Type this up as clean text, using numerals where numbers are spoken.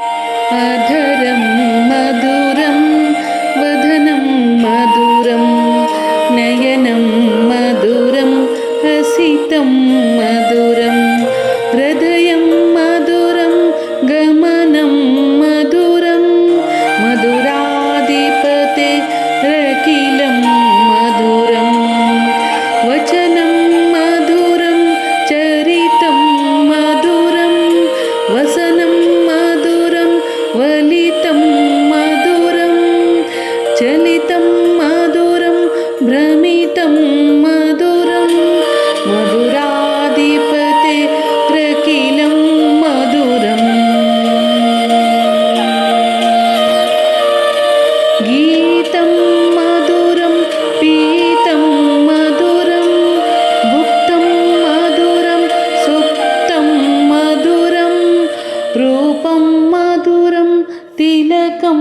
अधरं मधुरं वदनं मधुरं नयनं मधुरं हसितं मधुरं हृदयं मधुरं गमनं मधुरं मधुराधिपते रकिलं मधुरं वचनं मधुरं चरितं मधुरं वसनं मधुरं वलितं मधुरं चलितं मधुरं भ्रमितं मधुरं मधुराधिपते प्रकिलं मधुरम् गीतं मधुरं पीतं मधुरं भुक्तं मधुरं सुप्तं मधुरं रूपं मधुरं तिलकं